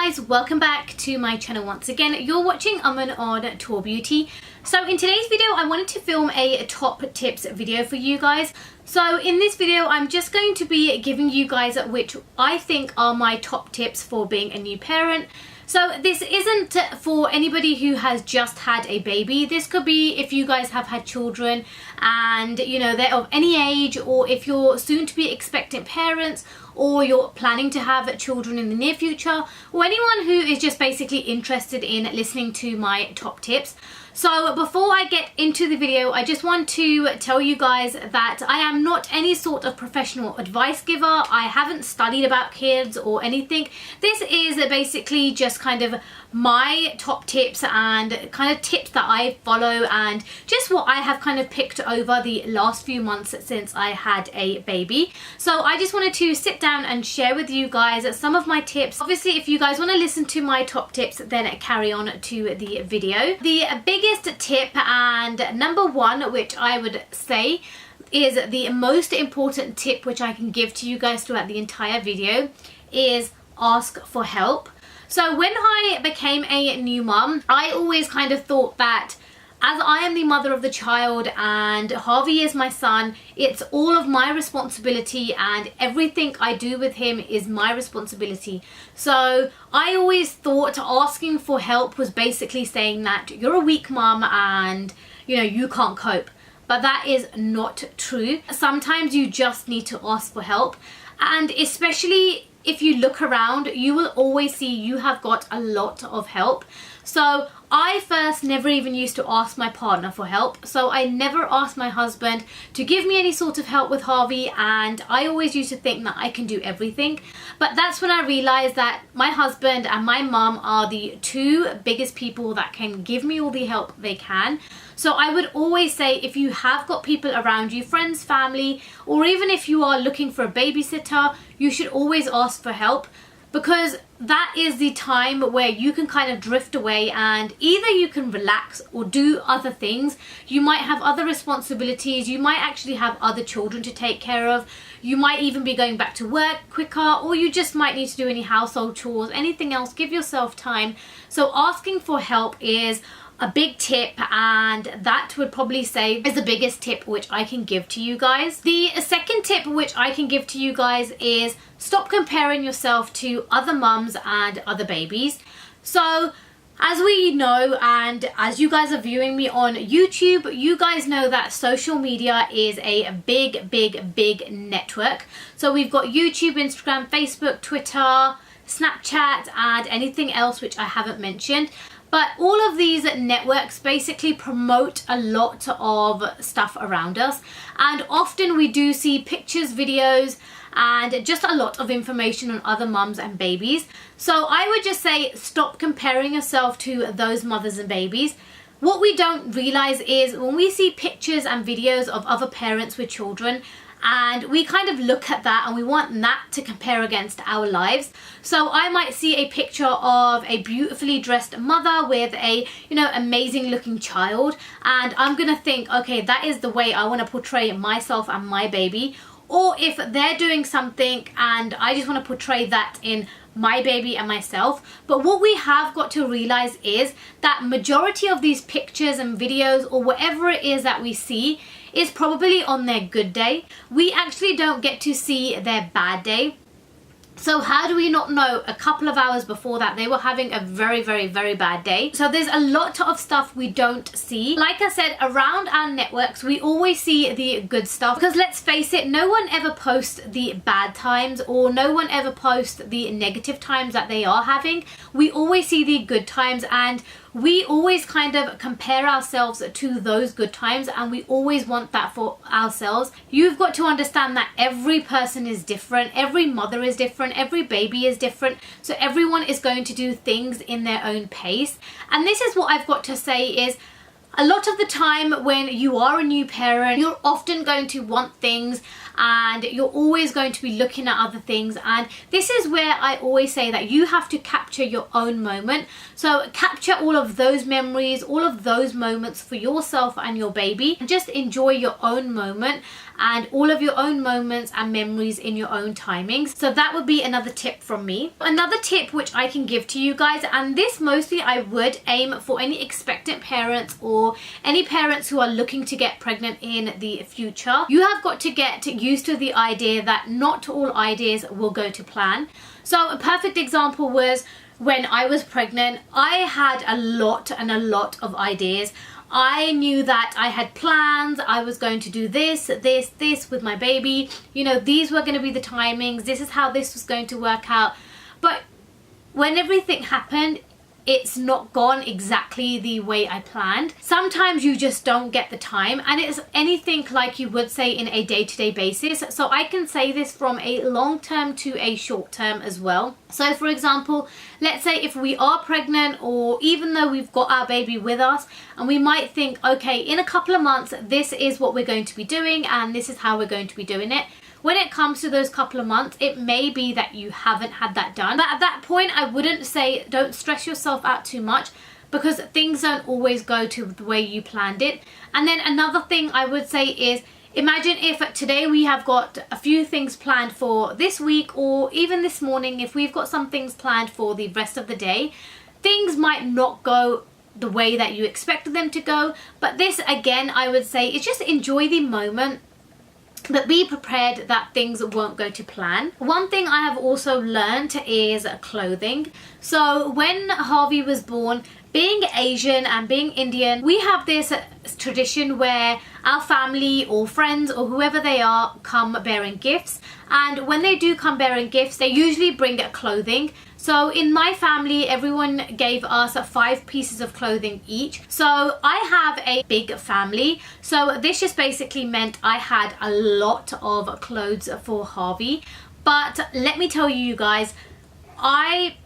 guys, welcome back to my channel once again. You're watching Aman on Taur Beauty. So in today's video I wanted to film a top tips video for you guys. So in this video I'm just going to be giving you guys which I think are my top tips for being a new parent. So this isn't for anybody who has just had a baby. This could be if you guys have had children and you know they're of any age, or if you're soon to be expectant parents, or you're planning to have children in the near future, or anyone who is just basically interested in listening to my top tips. So before I get into the video, I just want to tell you guys that I am not any sort of professional advice giver. I haven't studied about kids or anything. This is basically just kind of my top tips and kind of tips that I follow and just what I have kind of picked over the last few months since I had a baby. So I just wanted to sit down and share with you guys some of my tips. Obviously if you guys want to listen to my top tips, then carry on to the video. The biggest tip and number one, which I would say is the most important tip which I can give to you guys throughout the entire video, is ask for help. So when I became a new mum, I always kind of thought that as I am the mother of the child and Harvey is my son, it's all of my responsibility and everything I do with him is my responsibility. So I always thought asking for help was basically saying that you're a weak mum and you know you can't cope. But that is not true. Sometimes you just need to ask for help, and especially if you look around, you will always see you have got a lot of help. So I first never even used to ask my partner for help. So I never asked my husband to give me any sort of help with Harvey, and I always used to think that I can do everything. But that's when I realized that my husband and my mum are the two biggest people that can give me all the help they can. So I would always say, if you have got people around you, friends, family, or even if you are looking for a babysitter, you should always ask for help, because that is the time where you can kind of drift away and either you can relax or do other things. You might have other responsibilities, you might actually have other children to take care of, you might even be going back to work quicker, or you just might need to do any household chores, anything else. Give yourself time. So asking for help is a big tip, and that would probably say is the biggest tip which I can give to you guys. The second tip which I can give to you guys is stop comparing yourself to other mums and other babies. So as we know, and as you guys are viewing me on YouTube, you guys know that social media is a big network. So we've got YouTube, Instagram, Facebook, Twitter, Snapchat, and anything else which I haven't mentioned. But all of these networks basically promote a lot of stuff around us, and often we do see pictures, videos, and just a lot of information on other mums and babies. So I would just say stop comparing yourself to those mothers and babies. What we don't realize is when we see pictures and videos of other parents with children, and we kind of look at that and we want that to compare against our lives. So I might see a picture of a beautifully dressed mother with a, you know, amazing looking child, and I'm gonna think, okay, that is the way I want to portray myself and my baby. Or if they're doing something and I just want to portray that in my baby and myself. But what we have got to realize is that majority of these pictures and videos or whatever it is that we see is probably on their good day. We actually don't get to see their bad day. So how do we not know a couple of hours before that they were having a very bad day? So there's a lot of stuff we don't see. Like I said, around our networks we always see the good stuff, because let's face it, no one ever posts the bad times, or no one ever posts the negative times that they are having. We always see the good times, and we always kind of compare ourselves to those good times, and we always want that for ourselves. You've got to understand that every person is different, every mother is different, every baby is different, so everyone is going to do things in their own pace. And this is what I've got to say is, a lot of the time when you are a new parent, you're often going to want things and you're always going to be looking at other things. And this is where I always say that you have to capture your own moment. So capture all of those memories, all of those moments for yourself and your baby, and just enjoy your own moment and all of your own moments and memories in your own timings. So that would be another tip from me. Another tip which I can give to you guys, and this mostly I would aim for any expectant parents or any parents who are looking to get pregnant in the future. You have got to get used to the idea that not all ideas will go to plan. So a perfect example was when I was pregnant, I had a lot of ideas. I knew that I had plans. I was going to do this with my baby. You know, these were going to be the timings. This is how this was going to work out. But when everything happened, it's not gone exactly the way I planned. Sometimes you just don't get the time, and it's anything like you would say in a day-to-day basis. So I can say this from a long term to a short term as well. So for example, let's say if we are pregnant, or even though we've got our baby with us, and we might think, okay, in a couple of months, this is what we're going to be doing and this is how we're going to be doing it. When it comes to those couple of months, it may be that you haven't had that done. But at that point, I wouldn't say don't stress yourself out too much, because things don't always go to the way you planned it. And then another thing I would say is, imagine if today we have got a few things planned for this week, or even this morning, if we've got some things planned for the rest of the day, things might not go the way that you expected them to go. But this, again, I would say is just enjoy the moment, but be prepared that things won't go to plan. One thing I have also learned is clothing. So when Harvey was born, being Asian and being Indian, we have this tradition where our family or friends or whoever they are come bearing gifts. And when they do come bearing gifts, they usually bring clothing. So in my family, everyone gave us 5 pieces of clothing each. So I have a big family. So this just basically meant I had a lot of clothes for Harvey. But let me tell you guys, I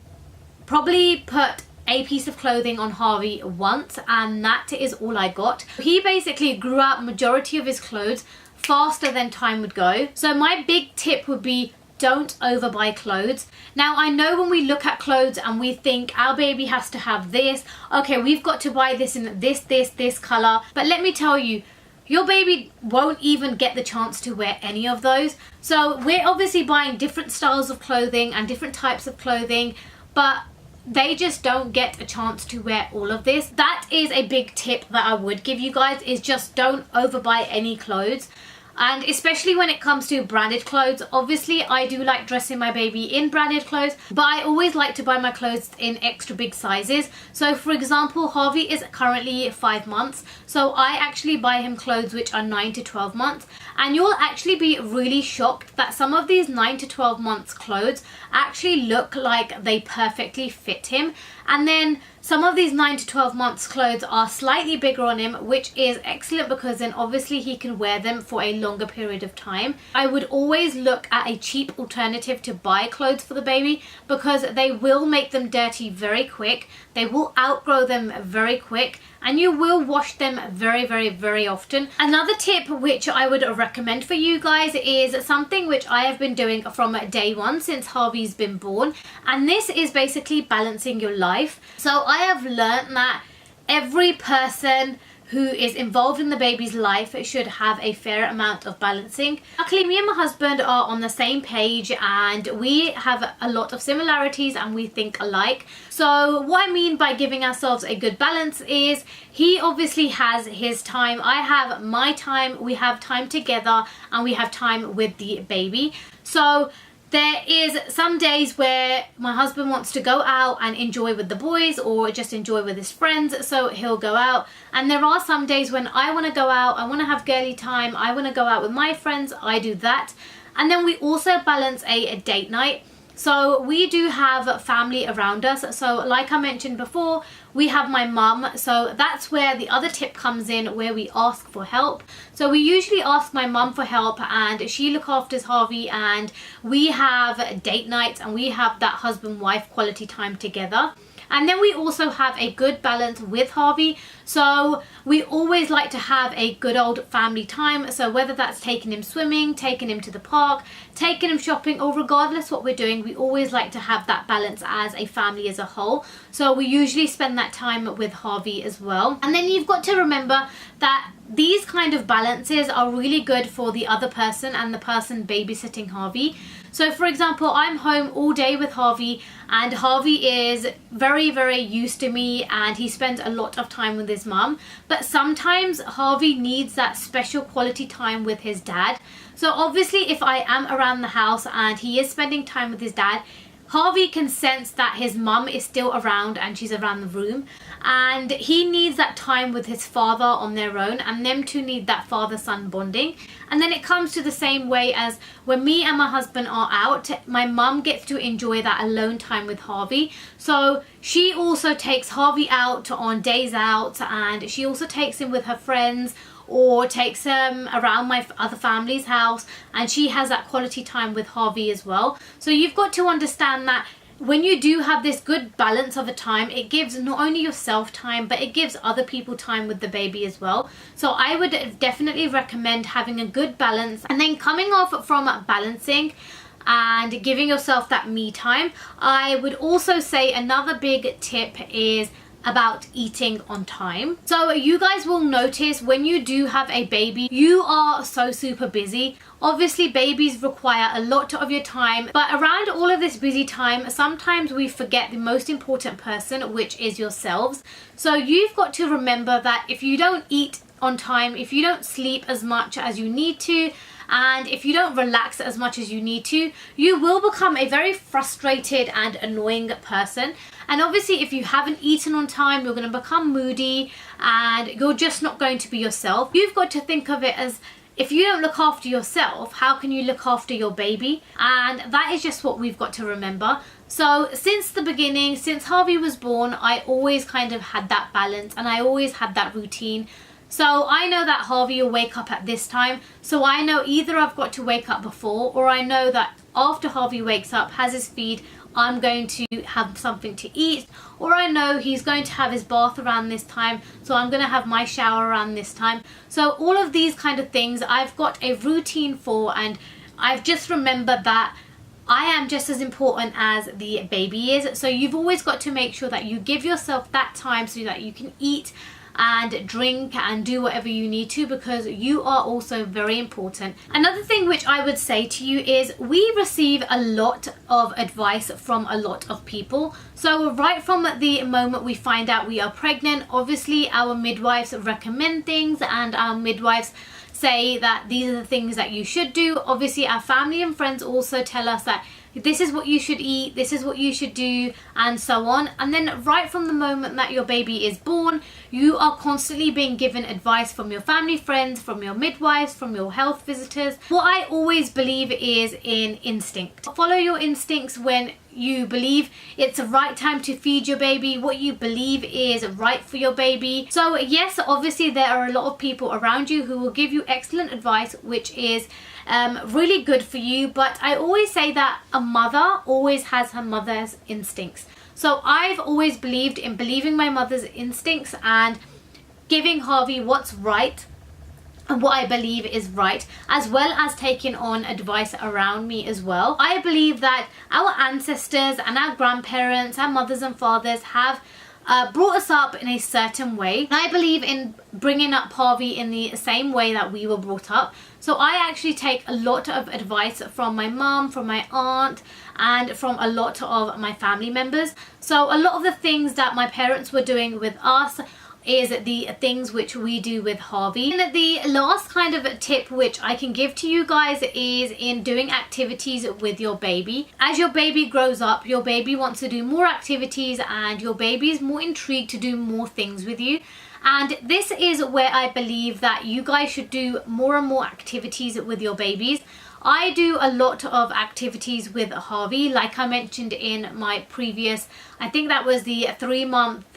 probably put a piece of clothing on Harvey once, and that is all I got. He basically grew out majority of his clothes faster than time would go. So my big tip would be, don't overbuy clothes. Now I know when we look at clothes and we think our baby has to have this, okay, we've got to buy this in this color, but let me tell you, your baby won't even get the chance to wear any of those. So we're obviously buying different styles of clothing and different types of clothing, but they just don't get a chance to wear all of this. That is a big tip that I would give you guys, is just don't overbuy any clothes. And especially when it comes to branded clothes, obviously I do like dressing my baby in branded clothes, but I always like to buy my clothes in extra big sizes. So for example, Harvey is currently 5 months, so I actually buy him clothes which are 9 to 12 months. And you'll actually be really shocked that some of these 9 to 12 months clothes actually look like they perfectly fit him. And then some of these 9 to 12 months clothes are slightly bigger on him, which is excellent because then obviously he can wear them for a longer period of time. I would always look at a cheap alternative to buy clothes for the baby, because they will make them dirty very quick, they will outgrow them very quick, and you will wash them very often. Another tip which I would recommend for you guys is something which I have been doing from day one since Harvey's been born, and this is basically balancing your life. So I have learned that every person who is involved in the baby's life should have a fair amount of balancing. Luckily, me and my husband are on the same page and we have a lot of similarities and we think alike. So what I mean by giving ourselves a good balance is, he obviously has his time, I have my time, we have time together, and we have time with the baby. So there is some days where my husband wants to go out and enjoy with the boys or just enjoy with his friends, so he'll go out. And there are some days when I want to go out, I want to have girly time, I want to go out with my friends, I do that. And then we also balance a date night. So we do have family around us. So like I mentioned before, we have my mum. So that's where the other tip comes in, where we ask for help. So we usually ask my mum for help and she looks after Harvey, and we have date nights and we have that husband-wife quality time together. And then we also have a good balance with Harvey. So we always like to have a good old family time. So whether that's taking him swimming, taking him to the park, taking him shopping, or regardless what we're doing, we always like to have that balance as a family as a whole. So we usually spend that time with Harvey as well. And then you've got to remember that these kind of balances are really good for the other person and the person babysitting Harvey. So for example, I'm home all day with Harvey, and Harvey is very, very used to me and he spends a lot of time with his mum. But sometimes Harvey needs that special quality time with his dad. So obviously if I am around the house and he is spending time with his dad, Harvey can sense that his mum is still around and she's around the room, and he needs that time with his father on their own, and them two need that father-son bonding. And then it comes to the same way as when me and my husband are out, my mum gets to enjoy that alone time with Harvey. So she also takes Harvey out on days out, and she also takes him with her friends or takes him around my other family's house, and she has that quality time with Harvey as well. So you've got to understand that when you do have this good balance of a time, it gives not only yourself time, but it gives other people time with the baby as well. So I would definitely recommend having a good balance. And then coming off from balancing and giving yourself that me time, I would also say another big tip is about eating on time. So you guys will notice when you do have a baby, you are so super busy. Obviously babies require a lot of your time, but around all of this busy time, sometimes we forget the most important person, which is yourselves. So you've got to remember that if you don't eat on time, if you don't sleep as much as you need to, and if you don't relax as much as you need to, you will become a very frustrated and annoying person. And obviously if you haven't eaten on time, you're going to become moody and you're just not going to be yourself. You've got to think of it as, if you don't look after yourself, how can you look after your baby? And that is just what we've got to remember. So since the beginning, since Harvey was born, I always kind of had that balance and I always had that routine. So I know that Harvey will wake up at this time, so I know either I've got to wake up before, or I know that after Harvey wakes up, has his feed, I'm going to have something to eat, or I know he's going to have his bath around this time, so I'm going to have my shower around this time. So all of these kind of things I've got a routine for, and I've just remembered that I am just as important as the baby is. So you've always got to make sure that you give yourself that time so that you can eat and drink and do whatever you need to, because you are also very important. Another thing which I would say to you is we receive a lot of advice from a lot of people. So right from the moment we find out we are pregnant, obviously our midwives recommend things and our midwives say that these are the things that you should do. Obviously our family and friends also tell us that this is what you should eat, this is what you should do, and so on. And then right from the moment that your baby is born, you are constantly being given advice from your family, friends, from your midwives, from your health visitors. What I always believe is in instinct. Follow your instincts when you believe it's the right time to feed your baby, what you believe is right for your baby. So yes, obviously there are a lot of people around you who will give you excellent advice, which is really good for you, but I always say that a mother always has her mother's instincts. So I've always believed in believing my mother's instincts and giving Harvey what's right and what I believe is right, as well as taking on advice around me as well. I believe that our ancestors and our grandparents, our mothers and fathers have brought us up in a certain way. And I believe in bringing up Harvey in the same way that we were brought up. So I actually take a lot of advice from my mum, from my aunt, and from a lot of my family members. So a lot of the things that my parents were doing with us is the things which we do with Harvey. And the last kind of tip which I can give to you guys is in doing activities with your baby. As your baby grows up, your baby wants to do more activities and your baby is more intrigued to do more things with you. And this is where I believe that you guys should do more and more activities with your babies. I do a lot of activities with Harvey, like I mentioned in my previous, I think that was the 3-month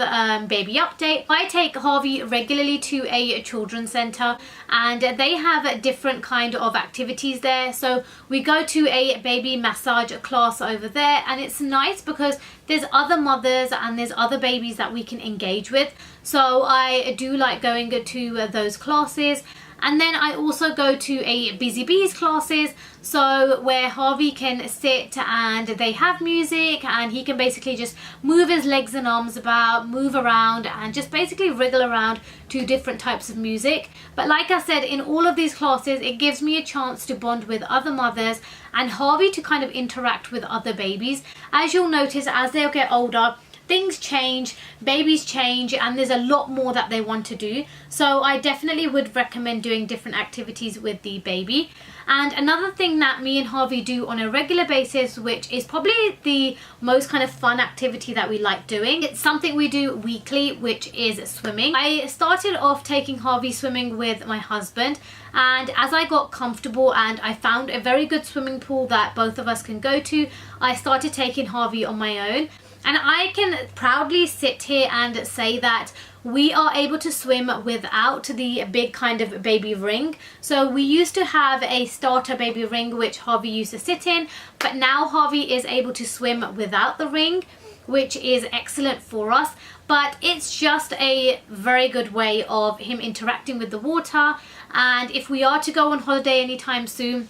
baby update. I take Harvey regularly to a children's center, and they have different kind of activities there. So we go to a baby massage class over there, and it's nice because there's other mothers and there's other babies that we can engage with. So I do like going to those classes. And then I also go to a Busy Bees classes, so where Harvey can sit and they have music and he can basically just move his legs and arms about, move around and just basically wriggle around to different types of music. But like I said, in all of these classes, it gives me a chance to bond with other mothers and Harvey to kind of interact with other babies. As you'll notice, as they'll get older, things change, babies change, and there's a lot more that they want to do. So I definitely would recommend doing different activities with the baby. And another thing that me and Harvey do on a regular basis, which is probably the most kind of fun activity that we like doing, it's something we do weekly, which is swimming. I started off taking Harvey swimming with my husband, and as I got comfortable and I found a very good swimming pool that both of us can go to, I started taking Harvey on my own. And I can proudly sit here and say that we are able to swim without the big kind of baby ring. So we used to have a starter baby ring which Harvey used to sit in, but now Harvey is able to swim without the ring, which is excellent for us. But it's just a very good way of him interacting with the water. And if we are to go on holiday anytime soon,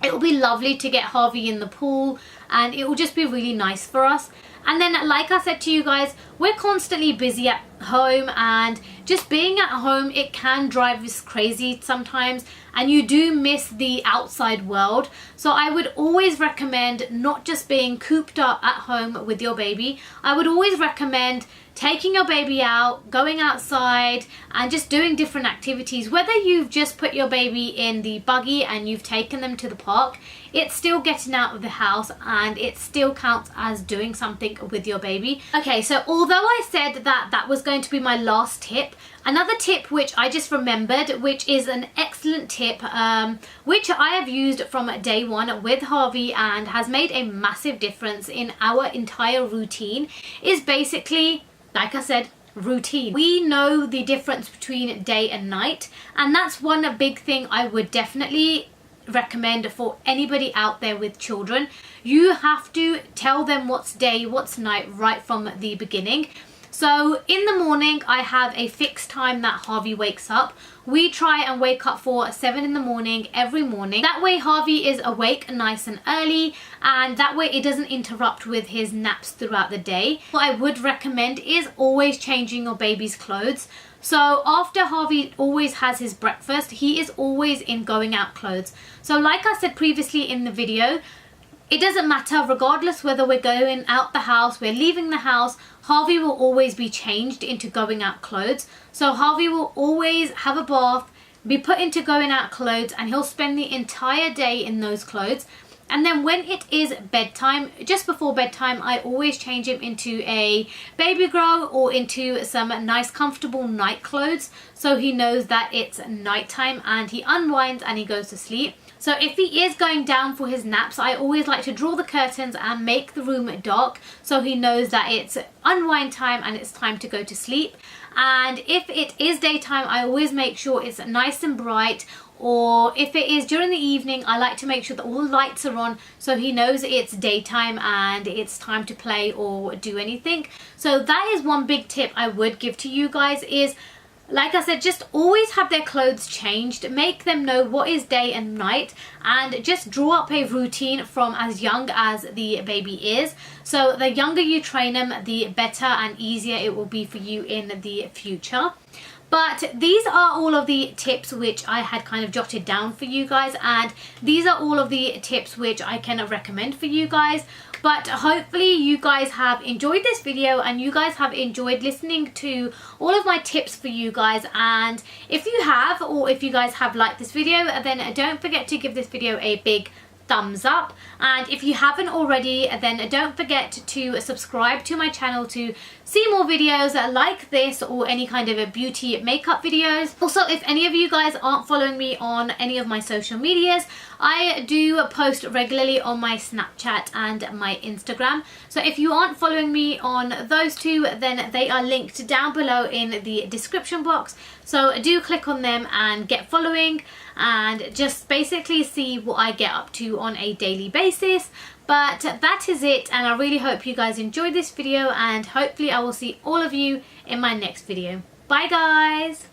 it will be lovely to get Harvey in the pool, and it will just be really nice for us. And then, like I said to you guys, we're constantly busy at home, and just being at home, it can drive us crazy sometimes, and you do miss the outside world. So I would always recommend not just being cooped up at home with your baby. I would always recommend taking your baby out, going outside and just doing different activities. Whether you've just put your baby in the buggy and you've taken them to the park, it's still getting out of the house and it still counts as doing something with your baby. Okay, so although I said that that was going to be my last tip, another tip which I just remembered, which is an excellent tip, which I have used from day one with Harvey and has made a massive difference in our entire routine, is basically, like I said, routine. We know the difference between day and night, and that's one big thing I would definitely recommend for anybody out there with children. You have to tell them what's day, what's night right from the beginning. So in the morning, I have a fixed time that Harvey wakes up. We try and wake up for 7 in the morning every morning. That way Harvey is awake nice and early, and that way it doesn't interrupt with his naps throughout the day. What I would recommend is always changing your baby's clothes. So after Harvey always has his breakfast, he is always in going out clothes. So like I said previously in the video, it doesn't matter, regardless whether we're going out the house, we're leaving the house, Harvey will always be changed into going out clothes. So Harvey will always have a bath, be put into going out clothes, and he'll spend the entire day in those clothes. And then when it is bedtime, just before bedtime, I always change him into a baby grow or into some nice comfortable night clothes, so he knows that it's nighttime and he unwinds and he goes to sleep. So if he is going down for his naps, I always like to draw the curtains and make the room dark so he knows that it's unwind time and it's time to go to sleep. And if it is daytime, I always make sure it's nice and bright. Or if it is during the evening, I like to make sure that all the lights are on so he knows it's daytime and it's time to play or do anything. So that is one big tip I would give to you guys is, like I said, just always have their clothes changed. Make them know what is day and night, and just draw up a routine from as young as the baby is. So the younger you train them, the better and easier it will be for you in the future. But these are all of the tips which I had kind of jotted down for you guys, and these are all of the tips which I can recommend for you guys. But hopefully you guys have enjoyed this video and you guys have enjoyed listening to all of my tips for you guys. And if you have, or if you guys have liked this video, then don't forget to give this video a big thumbs up. And if you haven't already, then don't forget to subscribe to my channel to see more videos like this or any kind of a beauty makeup videos. Also, if any of you guys aren't following me on any of my social medias, I do post regularly on my Snapchat and my Instagram. So if you aren't following me on those two, then they are linked down below in the description box. So do click on them and get following and just basically see what I get up to on a daily basis. But that is it, and I really hope you guys enjoyed this video, and hopefully I will see all of you in my next video. Bye guys!